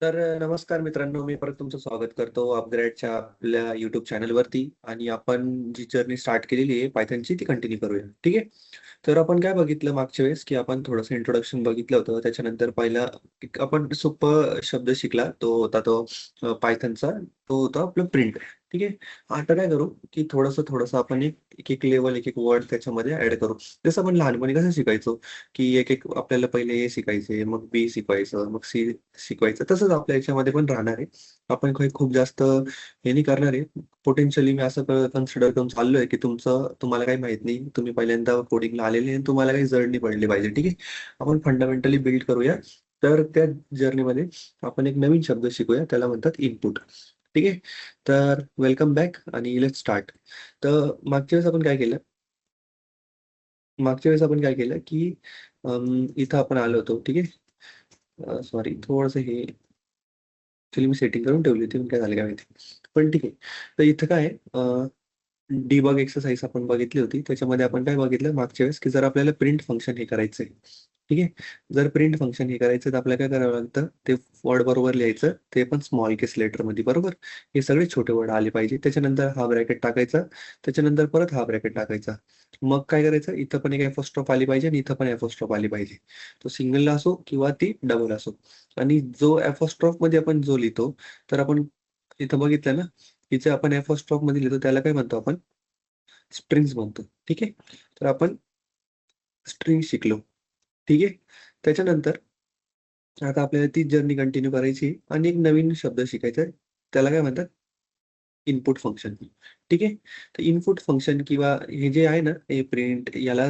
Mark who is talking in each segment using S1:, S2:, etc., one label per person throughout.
S1: नमस्कार मित्रांनो, मी परत तुमचं स्वागत करतो अपग्रेडच्या आपल्या YouTube चॅनलवरती आणि आपण जी जर्नी स्टार्ट केलेली आहे Pythonची ती कंटिन्यू करूया. ठीक आहे. तर आपण काय बघितलं मागच्या वेळेस, की आपण थोडंसं इंट्रोडक्शन बघितलं होतं. त्याच्यानंतर पहिला एक आपण सोपं शब्द शिकला. तो होता Pythonचा तो होता आपलं प्रिंट. ठीक आहे. आता काय करू, की थोडंसं आपण एक लेव्हल, एक वर्ड त्याच्यामध्ये ॲड करू. जसं आपण लहानपणी कसं शिकायचो, की एक आपल्याला पहिले ए शिकायचे, मग बी शिकवायचं, मग सी शिकवायचं. तसंच आपल्या याच्यामध्ये पण राहणार आहे. आपण काही खूप जास्त हे नाही करणार आहे. पोटेन्शियली मी असं कन्सिडर करून चाललोय, की तुम्हाला काही माहीत नाही. तुम्ही पहिल्यांदा कोडिंगला आलेले आणि तुम्हाला काही जड नाही पडली पाहिजे. ठीक आहे. आपण फंडामेंटली बिल्ड करूया. तर त्या जर्नीमध्ये आपण एक नवीन शब्द शिकूया. त्याला म्हणतात इनपुट. ठीक आहे. तर वेलकम बॅक आणि लेट्स स्टार्ट. तर मागच्या वेळेस आपण काय केलं, की इथं आपण आलो होतो. ठीक आहे. सॉरी थोडंसं हे ॲक्चुअली मी सेटिंग करून ठेवली होती, पण काय झालं काय माहिती. पण ठीक आहे. तर इथं काय आहे डिबग एक्सरसाइज आपण बघितली होती. त्याच्यामध्ये आपण काय बघितलं मागच्या वेळेस, की जर आपल्याला प्रिंट फंक्शन हे करायचंय, ठीक आहे. जर प्रिंट फंक्शन हे करायचं तर आपल्याला काय करावं लागतं, ते वर्ड बरोबर लिहायचं, ते पण स्मॉल केस लेटरमध्ये बरोबर. हे सगळे छोटे वर्ड आले पाहिजे. त्याच्यानंतर हा ब्रॅकेट टाकायचा, त्याच्यानंतर परत हा ब्रॅकेट टाकायचा. मग काय करायचं, इथं पण एक एपोस्ट्रोफ आली पाहिजे आणि इथं पण एपोस्ट्रोफ आली पाहिजे. तो सिंगल असो किंवा ती डबल असो. आणि जो एपोस्ट्रोफमध्ये आपण जो लिहितो, तर आपण इथं बघितलं ना, की जे आपण एपोस्ट्रोफमध्ये लिहितो त्याला काय म्हणतो आपण? स्ट्रिंग्ज म्हणतो. ठीक आहे. तर आपण स्ट्रिंग शिकलो. ठीक आहे. त्याच्यानंतर आता आपल्याला तीच जर्नी कंटिन्यू करायची आणि एक नवीन शब्द शिकायचा आहे. त्याला काय म्हणतात? Input function. ठीक आहे. तर इनपुट फंक्शन किंवा हे जे आहे ना, हे प्रिंट याला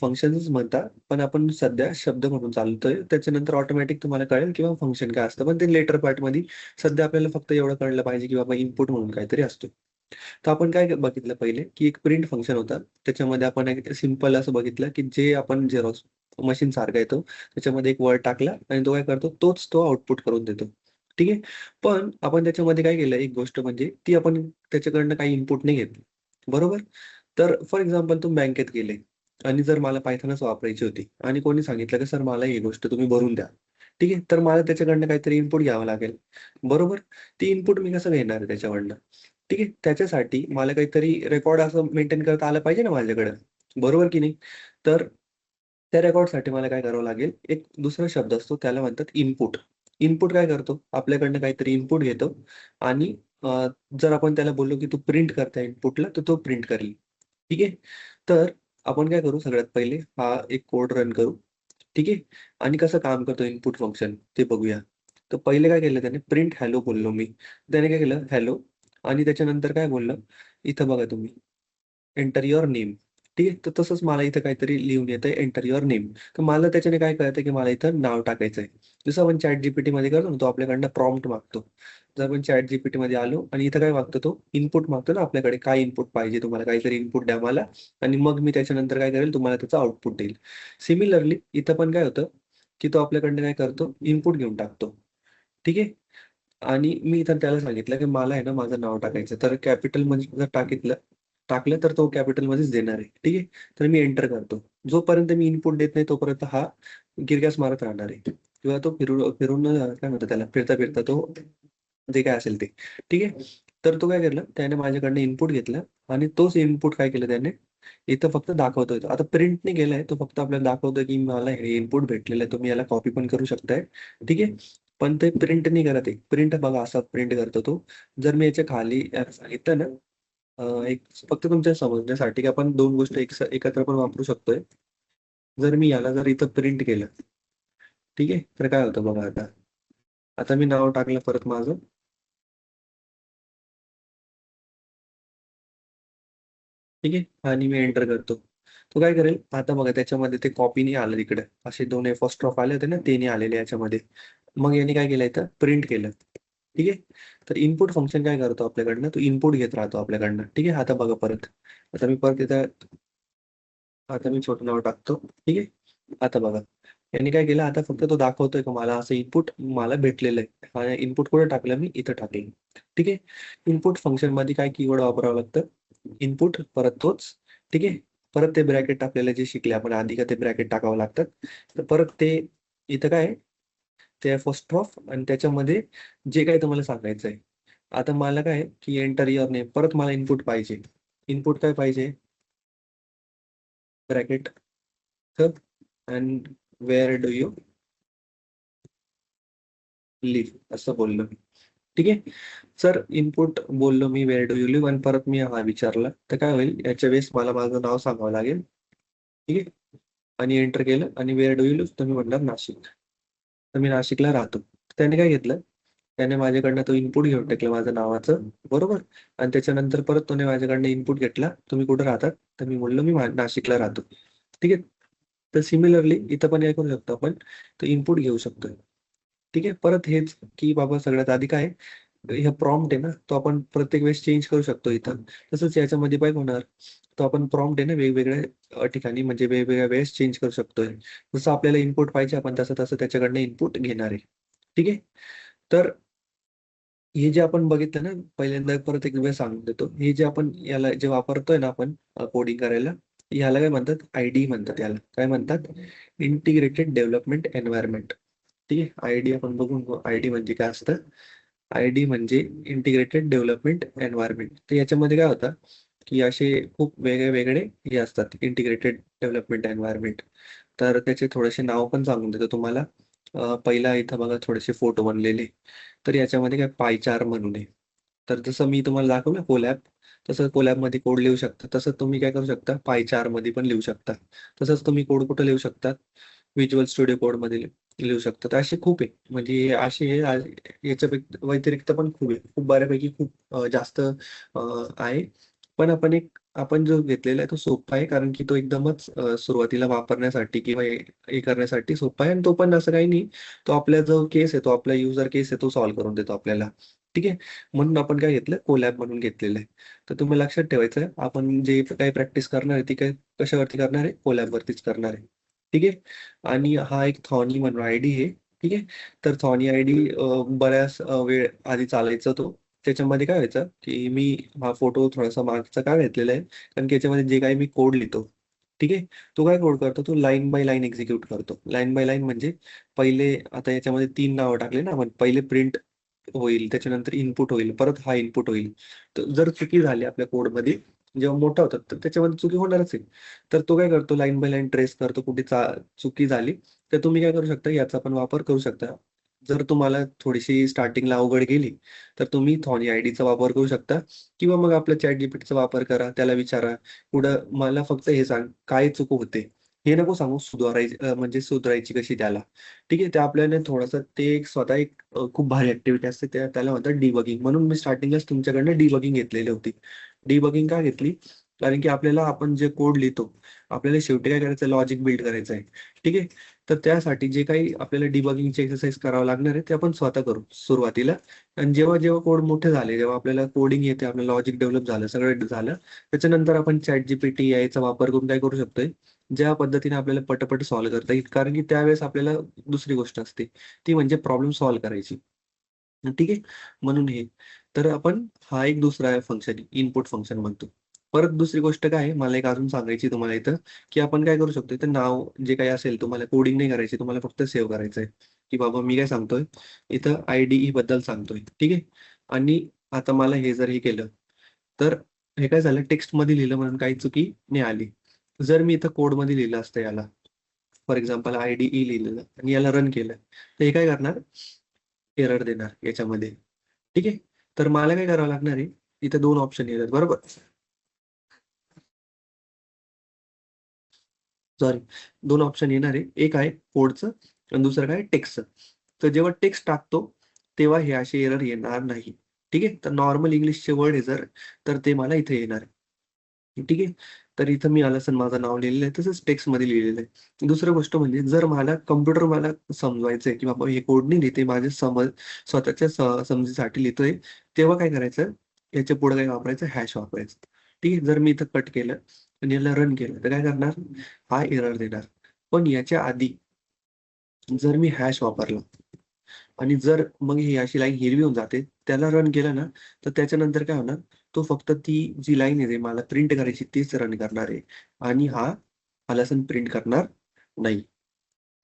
S1: फंक्शन्स म्हणतात. पण आपण सध्या शब्द म्हणून चालतोय. त्याच्यानंतर ऑटोमॅटिक तुम्हाला कळेल किंवा फंक्शन काय असतं. पण ते लेटर पार्टमध्ये सध्या आपल्याला फक्त एवढं कळलं पाहिजे, की बाबा इनपुट म्हणून काहीतरी असतो. तर आपण काय बघितलं पहिले, की एक प्रिंट फंक्शन होतं. त्याच्यामध्ये आपण एक सिंपल असं बघितलं, की जे आपण झेरॉक्स मशीनसारखा येतो. त्याच्यामध्ये एक वर्ड टाकला आणि तो काय करतो, तोच तो आउटपुट करून देतो. ठीक आहे. पण आपण त्याच्यामध्ये काय केलं, एक गोष्ट म्हणजे ती आपण त्याच्याकडनं काही इनपुट नाही घेत. बरोबर? तर फॉर एक्झाम्पल तुम्ही बँकेत गेले आणि जर मला पायथॉनच वापरायची होती आणि कोणी सांगितलं, की "सर मला ही गोष्ट तुम्ही भरून द्या." ठीक आहे. तर मला त्याच्याकडनं काहीतरी इनपुट घ्यावं लागेल. बरोबर? ती इनपुट मी कसं घेणार आहे त्याच्याकडनं? ठीक आहे. त्याच्यासाठी मला काहीतरी रेकॉर्ड असं मेंटेन करता आलं पाहिजे ना माझ्याकडं. बरोबर की नाही? तर त्या रेकॉर्डसाठी मला काय करावं लागेल, एक दुसरा शब्द असतो त्याला म्हणतात इनपुट. इनपुट काय करतो, आपल्याकडनं काहीतरी इनपुट घेतो आणि जर आपण त्याला बोललो, की तू प्रिंट कर त्या इनपुटला, तर तो प्रिंट करेल. ठीक आहे. तर आपण काय करू सगळ्यात पहिले हा एक कोड रन करू. ठीक आहे. आणि कसं काम करतो इनपुट फंक्शन ते बघूया. तर पहिले काय केलं त्याने प्रिंट हॅलो बोललो मी. त्याने काय केलं हॅलो आणि त्याच्यानंतर काय बोललं, इथं बघा तुम्ही एंटर युअर नेम. ठीक आहे. तर तसंच मला इथं काहीतरी लिहून येतंय एंटर युअर नेम. तर मला त्याच्याने काय कळतं, की मला इथं नाव टाकायचं आहे. जसं आपण ChatGPTमध्ये करतो ना, तो आपल्याकडनं प्रॉम्प्ट मागतो. जर आपण ChatGPTमध्ये आलो आणि इथं काय मागतो तो इनपुट मागतो ना आपल्याकडे, काय इनपुट पाहिजे तुम्हाला काहीतरी इनपुट द्या मला आणि मग मी त्याच्यानंतर काय करेल तुम्हाला त्याचं आउटपुट देईल. सिमिलरली इथं पण काय होतं, की तो आपल्याकडनं काय करतो इनपुट घेऊन टाकतो. ठीक आहे. आणि मी इथं त्याला सांगितलं, की मला आहे ना माझं नाव टाकायचं. तर कॅपिटलमध्ये जर टाकलं तर तो कॅपिटलमध्येच देणार आहे. ठीक आहे. तर मी एंटर करतो. जोपर्यंत मी इनपुट देत नाही तोपर्यंत हा गिरग्यास मारत राहणार आहे किंवा तो फिरून काय म्हणतात त्याला फिरता-फिरता तो जे काय असेल ते. ठीक आहे. तर तो काय केलं त्याने माझ्याकडनं इनपुट घेतलं आणि तोच इनपुट काय केलं त्याने इथं फक्त दाखवतोय तो. आता प्रिंटने केलंय तो फक्त आपल्याला दाखवतोय, की मला हे इनपुट भेटलेलं आहे. तुम्ही याला कॉपी पण करू शकताय. ठीक आहे. पण ते प्रिंट नाही करत आहे. प्रिंट बघा असा प्रिंट करतो तो. जर मी याच्या खाली सांगितलं ना एक फक्त तुमच्या समजण्यासाठी की आपण 2 गोष्टी एकत्र पण वापरू शकतोय. जर मी याला जर इथं प्रिंट केलं, ठीक आहे. तर काय होतं बघा आता. आता मी नाव टाकलं परत माझं. ठीक आहे. आणि मी एंटर करतो. तो काय करेल, आता बघा त्याच्यामध्ये ते कॉपी नाही आलं तिकडे. असे 2 एपॉस्ट्रोफ आले होते ना, ते नाही आलेले याच्यामध्ये. मग याने काय केलं इथं प्रिंट केलं. ठीक आहे. तर इनपुट फंक्शन काय करतो आपल्याकडनं, तो इनपुट घेत राहतो आपल्याकडनं. ठीक आहे. आता बघा परत. आता मी परत इथं आता मी छोटं नाव टाकतो. ठीक आहे. आता बघा. यांनी काय केलं, आता फक्त तो दाखवतोय का मला असं इनपुट मला भेटलेलं आहे. आणि इनपुट कुठे टाकलं मी? इथं टाकलं. ठीक आहे. इनपुट फंक्शनमध्ये काय कीवर्ड वापरावं लागतं? इनपुट परत तोच. ठीक आहे. परत ते ब्रॅकेट आपल्याला जे शिकले आपण आधी का ते ब्रॅकेट टाकावं लागतात. तर परत ते इथं काय आहे ते apostrophe आणि त्याच्यामध्ये जे काही तुम्हाला सांगायचं आहे. आता मला काय आहे, की एंटर युअर नेम परत मला इनपुट पाहिजे. इनपुट काय पाहिजे? Bracket and where do you live असं बोललो मी. ठीक आहे. सर इनपुट बोललो मी वेअर डू यू लिव्ह आणि परत मी हा विचारला तर काय होईल याच्या वेळेस मला माझं नाव सांगावं लागेल. ठीक आहे. आणि एंटर केलं आणि वेअर डू यू लिव्ह तर मी म्हणणार नाशिक. तर मी नाशिकला राहतो. त्याने काय घेतलं? त्याने माझ्याकडनं तो इनपुट घेऊन टाकलं माझं नावाचं, बरोबर? आणि त्याच्यानंतर परत त्याने माझ्याकडनं इनपुट घेतला, तुम्ही कुठे राहतात? तर मी बोललो मी नाशिकला राहतो. ठीक आहे. तर सिमिलरली इथं पण काय करू शकतो आपण, तो इनपुट घेऊ शकतो. ठीक आहे. परत हेच की बाबा सगळ्यात आधी काय हे प्रॉम्प्ट आहे ना, तो आपण प्रत्येक वेळेस चेंज करू शकतो इथं. तसंच याच्यामध्ये काय होणार, तो आपण प्रॉम्प्ट आहे ना वेगवेगळ्या ठिकाणी म्हणजे वेगवेगळ्या वेळेस चेंज करू शकतोय. जसं आपल्याला इनपुट पाहिजे आपण तसं-तसं त्याच्याकडनं इनपुट घेणार आहे. ठीक आहे. तर हे जे आपण बघितलं ना, पहिल्यांदा परत एक वेळ सांगून देतो. हे जे आपण याला जे वापरतोय ना आपण कोडिंग करायला, ह्याला काय म्हणतात? आय-डी म्हणतात याला. काय म्हणतात? Integrated development environment. ठीक आहे. आय-डी आपण बघून घेऊ. आय-डी म्हणजे काय असतं? आय-डी म्हणजे इंटिग्रेटेड डेव्हलपमेंट एन्व्हायर्नमेंट. तर याच्यामध्ये काय होतं, की असे खूप वेगळे-वेगळे हे असतात इंटिग्रेटेड डेव्हलपमेंट एन्व्हायर्नमेंट. तर त्याचे थोडेसे नाव पण सांगून देतो तुम्हाला. पहिला इथं बघा थोडेसे फोटो बनलेले. तर याच्यामध्ये काय पायचार म्हणून आहे. तर जसं मी तुम्हाला दाखवलं कोलॅब, तसं कोलॅबमध्ये कोड लिहू शकता. तसं तुम्ही काय करू शकता, पायचारमध्ये पण लिहू शकता. तसंच तुम्ही कोड कुठे लिहू शकता? व्हिज्युअल स्टुडिओ कोडमध्ये लिहू शकता. तर असे खूप आहे. म्हणजे असे हे याच्या व्यतिरिक्त पण खूप आहे. खूप बऱ्यापैकी खूप जास्त आहे. पण आपण जो घेतलेला आहे तो सोप्पा आहे कारण की तो एकदमच सुरुवातीला वापरण्यासाठी किंवा हे हे करण्यासाठी सोप्पा आहे आणि तो पण असं काही नाही. तो आपला जो केस आहे, तो आपला युजर केस आहे, तो सॉल्व्ह करून देतो आपल्याला. ठीक आहे. म्हणून आपण काय घेतलं कोलॅब म्हणून घेतलेलं आहे. तर तुम्ही लक्षात ठेवायचं आहे, आपण जे काही प्रॅक्टिस करणार आहे, ती काय कशावरती करणार आहे? कोलॅबवरतीच करणार आहे. ठीक आहे. आणि हा एक थॉनी म्हणून आयडी आहे. ठीक आहे. तर थॉनी आयडी बऱ्याच वेळ आधी चालायचा तो. त्याच्यामध्ये काय व्हायचं, की मी हा फोटो थोडासा मागचा का घेतलेला आहे, कारण की याच्यामध्ये जे काही मी कोड लिहितो, ठीक आहे. तो काय कोड करतो, तो लाईन बाय लाईन एक्झिक्यूट करतो. लाईन बाय लाईन म्हणजे पहिले आता याच्यामध्ये 3 नावं टाकले ना आपण. पहिले प्रिंट होईल, त्याच्यानंतर इनपुट होईल, परत हा इनपुट होईल. तर जर चुकी झाली आपल्या कोडमध्ये, जेव्हा मोठा होतात, तर त्याच्यामध्ये चुकी होणारच आहे. तर तो काय करतो लाईन बाय लाईन ट्रेस करतो कुठे चुकी झाली, तर तुम्ही काय करू शकता याचा पण वापर करू शकता. जर तुम्हाला थोडीशी स्टार्टिंगला अवघड गेली, तर तुम्ही थॉनी आयडीचा वापर करू शकता किंवा मग आपल्या ChatGPTचा वापर करा. त्याला विचारा, पुढं मला फक्त हे सांग, काय चूक होते? हे नको सांगू म्हणजे सुधारायची कशी त्याला. ठीक आहे. ते आपल्याला थोडंसं ते एक स्वतः एक खूप भारी ॲक्टिव्हिटी असते. त्याला म्हणतात डिबगिंग. म्हणून मी स्टार्टिंगलाच तुमच्याकडनं डिबगिंग घेतलेली होती. डिबगिंग का घेतली? कारण की आपल्याला आपण जे कोड लिहितो, आपल्याला शेवटी काय करायचं लॉजिक बिल्ड करायचं आहे. ठीक आहे. तर त्यासाठी जे काही आपल्याला डिबगिंगची एक्सरसाइज करावं लागणार आहे, ते आपण स्वतः करू सुरुवातीला. आणि जेव्हा कोड मोठे झाले, जेव्हा आपल्याला कोडिंग येते, आपलं लॉजिक डेव्हलप झालं, सगळं झालं, त्याच्यानंतर आपण ChatGPT याचा वापर करून काय करू शकतोय, ज्या पद्धतीने आपल्याला पटापट सॉल्व्ह करता येईल. कारण की त्यावेळेस आपल्याला दुसरी गोष्ट असते, ती म्हणजे प्रॉब्लेम सॉल्व्ह करायची. ठीक आहे. म्हणून हे. तर आपण हा एक दुसरा फंक्शन इनपुट फंक्शन म्हणतो. परत दुसरी गोष्ट काय आहे, मला एक अजून सांगायची तुम्हाला इथं, की आपण काय करू शकतो, इथं नाव जे काही असेल तुम्हाला कोडिंग नाही करायची, तुम्हाला फक्त सेव्ह करायचं आहे, की बाबा मी काय सांगतोय, इथं IDE बद्दल सांगतोय. ठीक आहे. आणि आता मला हे जर हे केलं, तर हे काय झालं टेक्स्टमध्ये लिहिलं म्हणून काही चुकी नाही आली. जर मी इथं कोडमध्ये लिहिलं असतं याला, फॉर एक्झाम्पल IDE लिहिलेलं आणि याला रन केलं, तर हे काय करणार? एरर देणार याच्यामध्ये. ठीक आहे. तर मला काय करावं लागणार आहे, इथे 2 ऑप्शन येतात बरोबर? सॉरी 2 ऑप्शन येणार आहे. एक आहे कोडचं आणि दुसरं काय टेक्स्टचं. तर जेव्हा टेक्स्ट टाकतो, तेव्हा हे असे एरर येणार नाही. ठीक आहे. तर नॉर्मल इंग्लिशचे वर्ड आहे जर, तर ते मला इथे येणार आहे. ठीक आहे. तर इथं मी आलं माझं नाव लिहिलेलं आहे, तसंच टेक्स्टमध्ये लिहिलेलं आहे. दुसरी गोष्ट म्हणजे जर मला कॉम्प्युटर मला समजवायचं आहे, की बाबा हे कोड नाही लिहिते, माझ्या स्वतःच्या समजेसाठी लिहितोय, तेव्हा काय करायचं? याच्या पुढे काय वापरायचं? हॅश वापरायचं. ठीक आहे. जर मी इथं कट केलं आणि याला रन केलं, तर काय करणार? हा एरर देणार. पण याच्या आधी जर मी हॅश वापरला आणि जर मग ही अशी लाईन हिरवी होऊन जाते, त्याला रन केलं ना, तर त्याच्यानंतर काय होणार? तो फक्त ती जी लाईन आहे, मला प्रिंट करायची तीच रन करणार आहे आणि हा लेसन प्रिंट करणार नाही.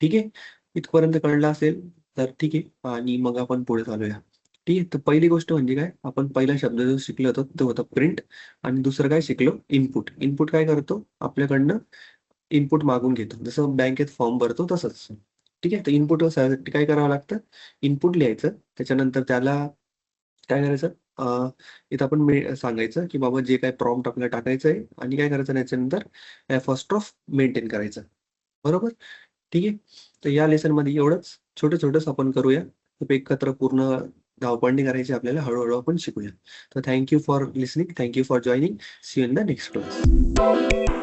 S1: ठीक आहे. इथपर्यंत कळलं असेल. तर ठीक आहे आणि मग आपण पुढे चालूया. ठीक आहे. तर पहिली गोष्ट म्हणजे काय, आपण पहिला शब्द जो शिकलो होतो तो होता प्रिंट आणि दुसरं काय शिकलो इनपुट. इनपुट काय करतो आपल्याकडनं इनपुट मागून घेतो. जसं बँकेत फॉर्म भरतो तसंच. ठीक आहे. तर इनपुट साठी काय करावं लागतं, इनपुट लिहायचं. त्याच्यानंतर त्याला काय करायचं, इथं आपण सांगायचं की बाबा जे काही प्रॉम्प्ट आपल्याला टाकायचं आहे आणि काय करायचं त्याच्यानंतर फर्स्ट ऑफ मेंटेन करायचं. बरोबर? ठीक आहे. तर या लेसनमध्ये एवढंच छोटं-छोटंच आपण करूया. एकत्र पूर्ण धावपळ नाही करायची आपल्याला, हळू आपण शिकूया. तर thank you for listening. Thank you for joining. See you in the next class.